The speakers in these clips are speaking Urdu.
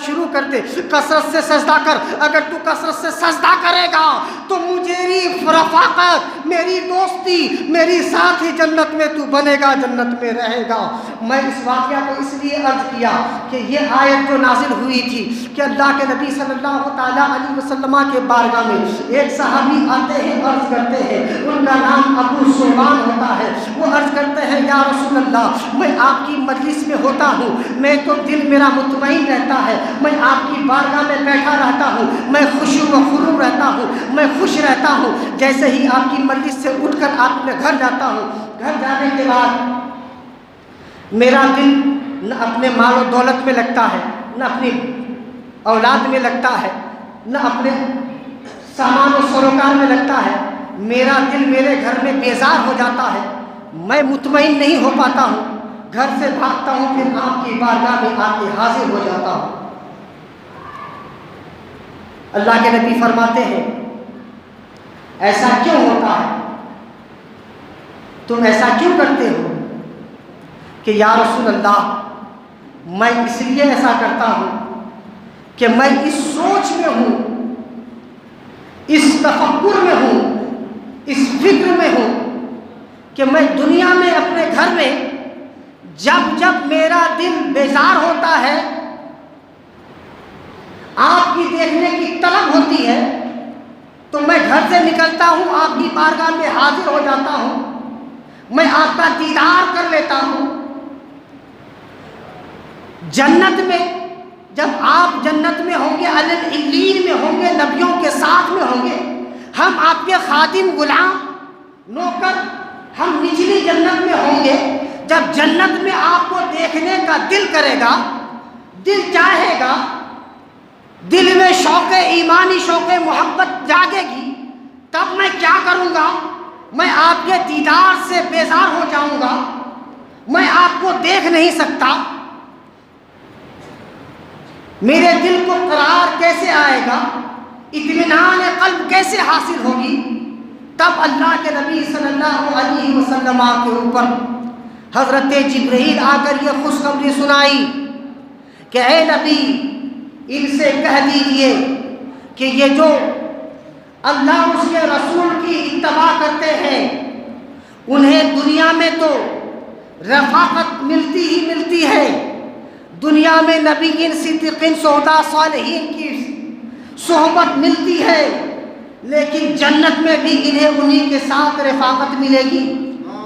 شروع کر دے، کثرت سے سجدہ کر۔ اگر تو کثرت سے سجدہ کرے گا تو میری رفاقت، میری دوستی، میری ساتھی جنت میں تو بنے گا، جنت میں رہے گا۔ میں اس واقعہ کو اس لیے عرض کیا کہ یہ آیت جو نازل ہوئی تھی کہ اللہ کے نبی صلی اللہ تعالیٰ علیہ وسلم کے بارگاہ میں ایک صحابی آتے ہیں، عرض کرتے ہیں، ان کا نام ابو ثوبان ہوتا ہے۔ وہ عرض کرتے ہیں یا رسول اللہ، میں آپ کی مجلس میں ہوتا ہوں، میں تو دل میرا مطمئن رہتا ہے، میں آپ کی بارگاہ میں بیٹھا رہتا ہوں، میں خشوع و خضوع رہتا ہوں، میں خوش رہتا ہوں۔ جیسے ہی آپ کی مجلس سے اٹھ کر آپ اپنے گھر جاتا ہوں، گھر جانے کے بعد میرا دل نہ اپنے مال و دولت میں لگتا ہے، نہ اپنی اولاد میں لگتا ہے، نہ اپنے سامان و سروکار میں لگتا ہے۔ میرا دل میرے گھر میں بیزار ہو جاتا ہے، میں مطمئن نہیں ہو پاتا ہوں، گھر سے بھاگتا ہوں، پھر آپ کی بارگاہ میں آ کے حاضر ہو جاتا ہوں۔ اللہ کے نبی فرماتے ہیں ایسا کیوں ہوتا ہے؟ تم ایسا کیوں کرتے ہو؟ کہ یا رسول اللہ، میں اس لیے ایسا کرتا ہوں کہ میں اس سوچ میں ہوں، اس تفکر میں ہوں، اس فکر میں ہوں کہ میں دنیا میں اپنے گھر میں جب جب میرا دل بیزار ہوتا ہے، آپ کی دیکھنے کی طلب ہوتی ہے، تو میں گھر سے نکلتا ہوں، آپ کی بارگاہ میں حاضر ہو جاتا ہوں، میں آپ کا دیدار کر لیتا ہوں۔ جنت میں جب آپ جنت میں ہوں گے، علی العلین میں ہوں گے، نبیوں کے ساتھ میں ہوں گے، ہم آپ کے خادم، غلام، نوکر، ہم نچلی جنت میں ہوں گے۔ جب جنت میں آپ کو دیکھنے کا دل کرے گا، دل چاہے گا، دل میں شوق ایمانی، شوق محبت جاگے گی، تب میں کیا کروں گا؟ میں آپ کے دیدار سے بیزار ہو جاؤں گا، میں آپ کو دیکھ نہیں سکتا، میرے دل کو قرار کیسے آئے گا، اطمینان قلب کیسے حاصل ہوگی؟ تب اللہ کے نبی صلی اللہ علیہ وسلم کے اوپر حضرت جبرائیل آ کر یہ خوشخبری سنائی کہ اے نبی، ان سے کہہ دیجئے کہ یہ جو اللہ اس کے رسول کی اتباع کرتے ہیں، انہیں دنیا میں تو رفاقت ملتی ہی ملتی ہے، دنیا میں نبیین، صدیقین، شہداء، صالحین کی صحبت ملتی ہے، لیکن جنت میں بھی انہیں انہی کے ساتھ رفاقت ملے گی،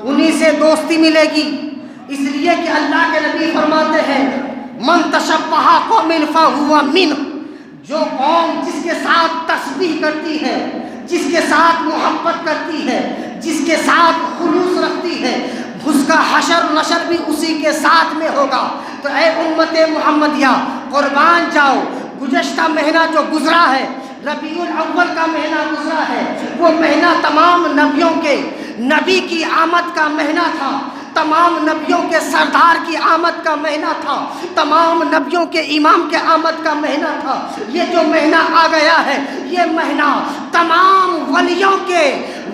انہی سے دوستی ملے گی۔ اس لیے کہ اللہ کے نبی فرماتے ہیں من تشبہ قوم فہو منہ، جو قوم جس کے ساتھ تسبیح کرتی ہے، جس کے ساتھ محبت کرتی ہے، جس کے ساتھ خلوص رکھتی ہے، اس کا حشر نشر بھی اسی کے ساتھ میں ہوگا۔ تو اے امت محمدیہ، قربان جاؤ، گزشتہ مہینہ جو گزرا ہے، ربیع الاول کا مہینہ گزرا ہے، وہ مہینہ تمام نبیوں کے نبی کی آمد کا مہینہ تھا، تمام نبیوں کے سردار کی آمد کا مہینہ تھا، تمام نبیوں کے امام کے آمد کا مہینہ تھا۔ یہ جو مہینہ آ گیا ہے، یہ مہینہ تمام ولیوں کے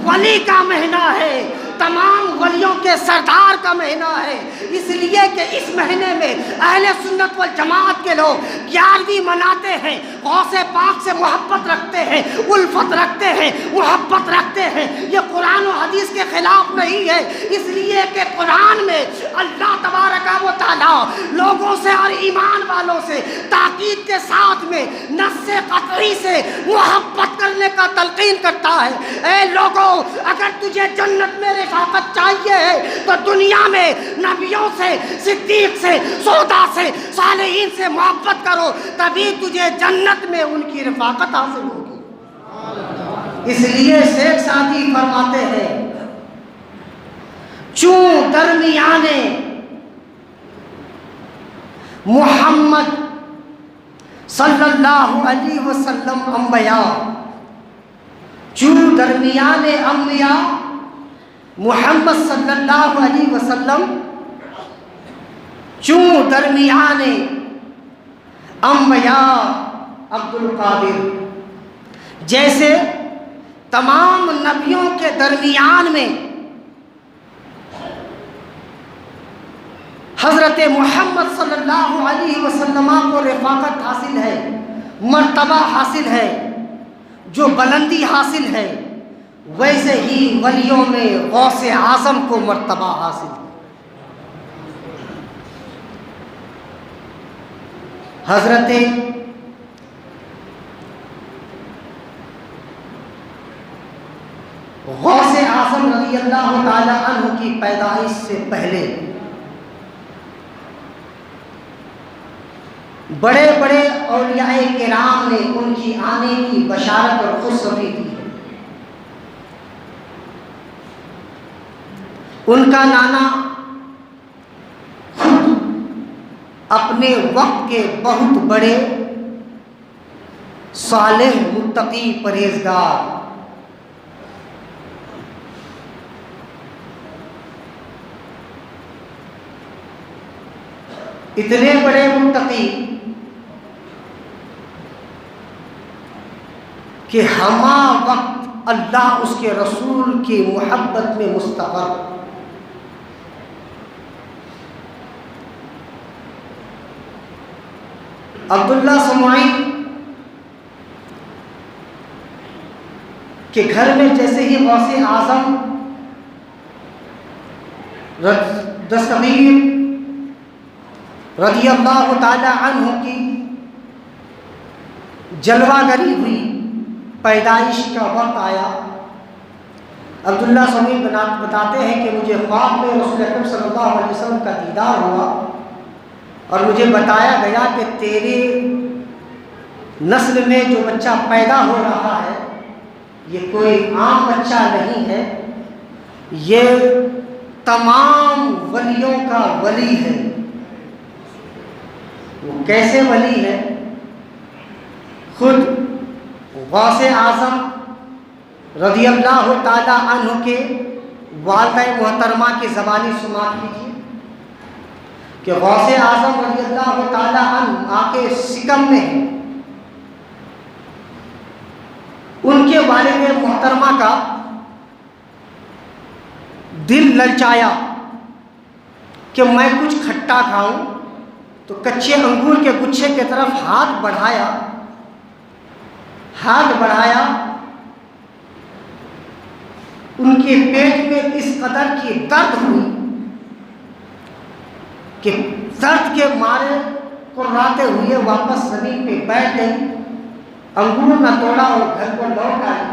ولی کا مہینہ ہے، تمام ولیوں کے سردار کا مہینہ ہے۔ اس لیے کہ اس مہینے میں اہل سنت والجماعت کے لوگ 11ویں مناتے ہیں، غوث پاک سے محبت رکھتے ہیں، الفت رکھتے ہیں، محبت رکھتے ہیں۔ یہ قرآن و حدیث کے خلاف نہیں ہے، اس لیے کہ قرآن میں اللہ تبارک و تعالیٰ لوگوں سے اور ایمان والوں سے تاکید کے ساتھ میں نص قطعی سے محبت کرنے کا تلقین کرتا ہے۔ اے لوگوں، اگر تجھے جنت میں رفاقت چاہیے ہے تو دنیا میں نبیوں سے، صدیق سے، شہداء سے، صالحین سے محبت کرو، تبھی تجھے جنت میں ان کی رفاقت حاصل ہوگی۔ اس لیے شیخ سعدی فرماتے ہیں چوں درمیان محمد صلی اللہ علیہ وسلم انبیاء، چوں درمیان انبیاء محمد صلی اللہ علیہ وسلم، چوں درمیان انبیاء عبد القادر، جیسے تمام نبیوں کے درمیان میں حضرت محمد صلی اللہ علیہ وسلم کو رفاقت حاصل ہے، مرتبہ حاصل ہے، جو بلندی حاصل ہے، ویسے ہی ولیوں میں غوث اعظم کو مرتبہ حاصل ہے۔ حضرت غوث اعظم رضی اللہ تعالی عنہ کی پیدائش سے پہلے بڑے بڑے اولیاء کرام نے ان کی آنے کی بشارت اور خوشخبری دی ہے۔ ان کا نانا خود اپنے وقت کے بہت بڑے صالح متقی پرہیزگار اتنے بڑے متقی کہ ہمہ وقت اللہ اس کے رسول کی محبت میں مستغرق، عبداللہ سمعی کے گھر میں جیسے ہی غوث اعظم دستگیر رضی اللہ تعالی عنہ کی جلوہ گری ہوئی، پیدائش کا وقت آیا، عبداللہ سمعی بتاتے ہیں کہ مجھے خواب میں رسول اکرم صلی اللہ علیہ وسلم کا دیدار ہوا اور مجھے بتایا گیا کہ تیرے نسل میں جو بچہ پیدا ہو رہا ہے یہ کوئی عام بچہ نہیں ہے، یہ تمام ولیوں کا ولی ہے۔ وہ کیسے ولی ہے؟ خود غوث اعظم رضی اللہ تعالی عنہ کے والدہ محترمہ کی زبانی سماعت کیجیے کہ غوث اعظم رضی اللہ تعالی عنہ آ کے سکم میں ہیں۔ ان کے والد محترمہ کا دل للچایا کہ میں کچھ کھٹا کھاؤں، تو کچے انگور کے گچھے کی طرف ہاتھ بڑھایا، ان کے پیٹ میں اس قدر کی درد ہوئی کہ درد کے مارے کراتے ہوئے واپس زمین پہ بیٹھ گئی، انگور نہ توڑا اور گھر کو لوٹ آئی۔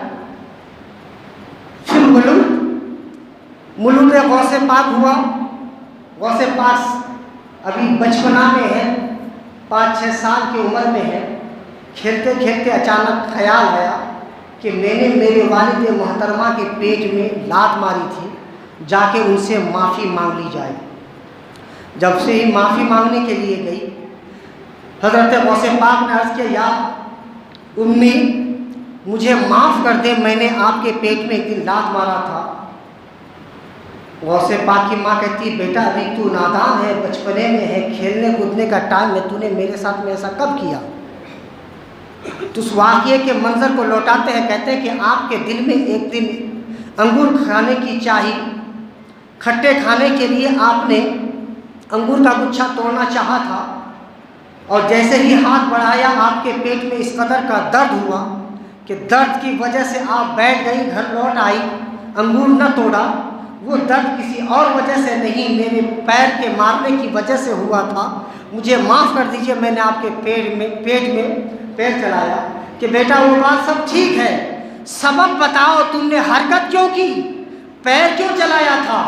پھر ملوک غوث پاک ہوا۔ غوث پاک ابھی بچپنا میں ہے، 5-6 سال کی عمر میں ہے۔ کھیلتے کھیلتے اچانک خیال آیا کہ میں نے میرے والد محترمہ کے پیٹ میں لات ماری تھی، جا کے ان سے معافی مانگ لی جائے۔ جب سے ہی معافی مانگنے کے لیے گئی، حضرت غوث پاک نے عرض کیا، یا امی مجھے معاف کر دے، میں نے آپ کے پیٹ میں ایک دن لات مارا تھا۔ غوث پاک کی ماں کہتی، بیٹا ابھی تو نادان ہے، بچپنے میں ہے، کھیلنے کودنے کا ٹائم ہے، تو نے میرے ساتھ میں ایسا کب کیا؟ تو اس واقعے کے منظر کو لوٹاتے ہیں، کہتے ہیں کہ آپ کے دل میں ایک دن انگور کھانے کی چاہی، کھٹے کھانے کے لیے آپ نے انگور کا گچھا توڑنا چاہا تھا، اور جیسے ہی ہاتھ بڑھایا آپ کے پیٹ میں اس قدر کا درد ہوا کہ درد کی وجہ سے آپ بیٹھ گئی، گھر لوٹ آئی، انگور نہ توڑا۔ وہ درد کسی اور وجہ سے نہیں، میرے پیر کے مارنے کی وجہ سے ہوا تھا، مجھے معاف کر دیجئے، میں نے آپ کے پیٹ میں پیر چلایا۔ کہ بیٹا وہ بات سب ٹھیک ہے، سبب بتاؤ، تم نے حرکت کیوں کی، پیر کیوں چلایا تھا؟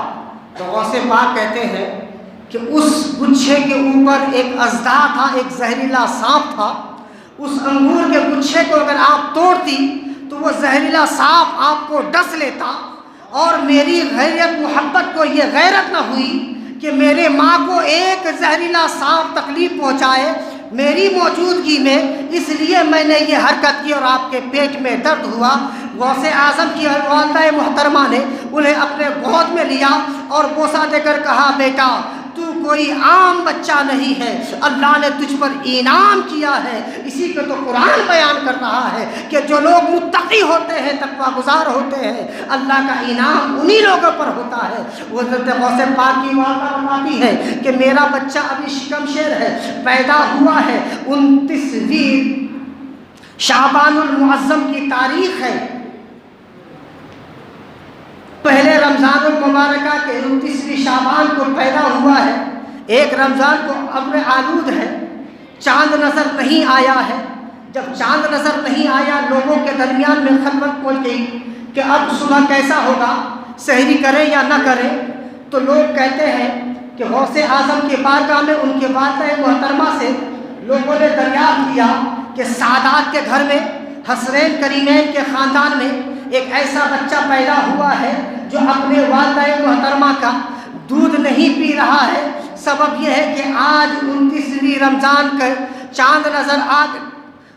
تو غوث پاک کہتے ہیں کہ اس گچھے کے اوپر ایک اژدھا تھا، ایک زہریلا سانپ تھا۔ اس انگور کے گچھے کو اگر آپ توڑتی تو وہ زہریلا سانپ آپ کو ڈس لیتا، اور میری غیرت محبت کو یہ غیرت نہ ہوئی کہ میرے ماں کو ایک زہریلا سانپ تکلیف پہنچائے میری موجودگی میں، اس لیے میں نے یہ حرکت کی اور آپ کے پیٹ میں درد ہوا۔ غوث اعظم کی والدہ محترمہ نے انہیں اپنے گود میں لیا اور بوسہ دے کر کہا، بیٹا تو کوئی عام بچہ نہیں ہے، اللہ نے تجھ پر انعام کیا ہے۔ اسی کو تو قرآن بیان کر رہا ہے کہ جو لوگ متقی ہوتے ہیں، تقوی گزار ہوتے ہیں، اللہ کا انعام انہی لوگوں پر ہوتا ہے۔ وہ حضرت غوث پاک کی واقعہ بتاتی ہے کہ میرا بچہ ابھی شکم شیر ہے، پیدا ہوا ہے 29ویں شعبان المعظم کی تاریخ ہے، پہلے رمضان المبارکہ کے 29ویں شعبان کو پیدا ہوا ہے۔ ایک رمضان کو ابر آلود ہے، چاند نظر نہیں آیا ہے۔ جب چاند نظر نہیں آیا، لوگوں کے درمیان میں خلوت پہنچ گئی کہ اب صبح کیسا ہوگا، سحری کریں یا نہ کریں۔ تو لوگ کہتے ہیں کہ غوث اعظم کے بارگاہ میں ان کے والدہ محترمہ سے لوگوں نے دریافت کیا کہ سعادات کے گھر میں، حسرین کریمین کے خاندان میں ایک ایسا بچہ پیدا ہوا ہے جو اپنے والدہ محترمہ کا دودھ نہیں پی رہا ہے۔ سبب یہ ہے کہ آج 29ویں رمضان کا چاند نظر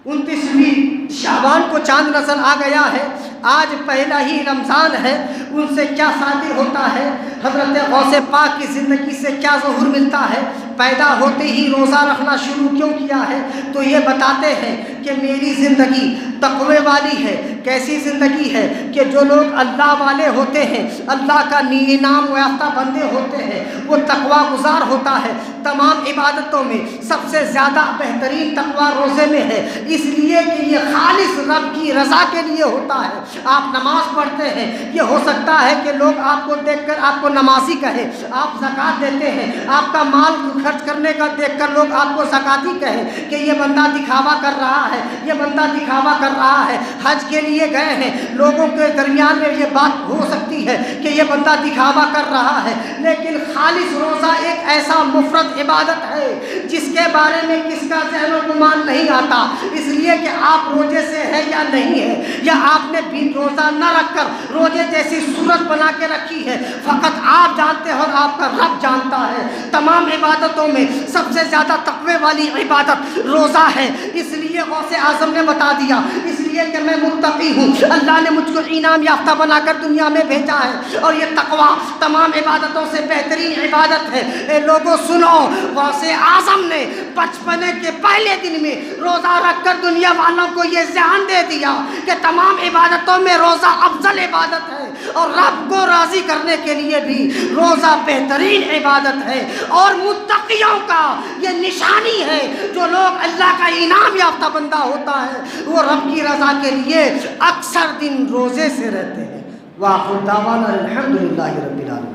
29ویں شعبان کو چاند نظر آ گیا ہے، آج پہلا ہی رمضان ہے۔ ان سے کیا صادر ہوتا ہے، حضرت غوث پاک کی زندگی سے کیا ظہور ملتا ہے؟ پیدا ہوتے ہی روزہ رکھنا شروع کیوں کیا ہے؟ تو یہ بتاتے ہیں کہ میری زندگی تقوی والی ہے۔ کیسی زندگی ہے کہ جو لوگ اللہ والے ہوتے ہیں، اللہ کا انعام یافتہ بندے ہوتے ہیں، وہ تقوی گزار ہوتا ہے۔ تمام عبادتوں میں سب سے زیادہ بہترین تقوی روزے میں ہے، اس لیے کہ یہ خالص رب کی رضا کے لیے ہوتا ہے۔ آپ نماز پڑھتے ہیں، یہ ہو سکتا ہے کہ لوگ آپ کو دیکھ کر آپ کو نمازی کہیں۔ آپ زکوٰۃ دیتے ہیں، آپ کا مال خرچ کرنے کا دیکھ کر لوگ آپ کو زکاتی کہیں کہ یہ بندہ دکھاوا کر رہا ہے، یہ بندہ دکھاوا کر رہا ہے۔ حج کے لیے گئے ہیں، لوگوں کے درمیان میں یہ بات ہو سکتی ہے کہ یہ بندہ دکھاوا کر رہا ہے، لیکن خالص روزہ ایک ایسا مفرد عبادت ہے جس کے بارے میں کس کا ذہن و گمان نہیں آتا، اس لیے کہ آپ روزے سے ہے یا نہیں ہے، یا آپ نے بھی روزہ نہ رکھ کر روزے جیسی صورت بنا کے رکھی ہے، فقط آپ جانتے ہیں اور آپ کا رب جانتا ہے۔ تمام عبادتوں میں سب سے زیادہ تقوی والی عبادت روزہ ہے، اس لیے غوث اعظم نے بتا دیا، اس لیے کہ میں متقی ہوں، اللہ نے مجھ کو انعام یافتہ بنا کر دنیا میں بھیجا ہے، اور یہ تقوی تمام عبادتوں سے بہترین عبادت ہے۔ اے لوگوں سنو، غوث اعظم نے بچپنے کے پہلے دن میں روزہ رکھ کر دنیا والوں کو یہ ذہن دے دیا کہ تمام عبادتوں میں روزہ افضل عبادت ہے، اور رب کو راضی کرنے کے لیے بھی روزہ بہترین عبادت ہے۔ اور متقیوں کا یہ نشانی ہے، جو لوگ اللہ کا انعام یافتہ بندہ ہوتا ہے وہ رب کی رضا کے لیے اکثر دن روزے سے رہتے ہیں۔ وآخر دعوانا الحمدللہ رب العالمین۔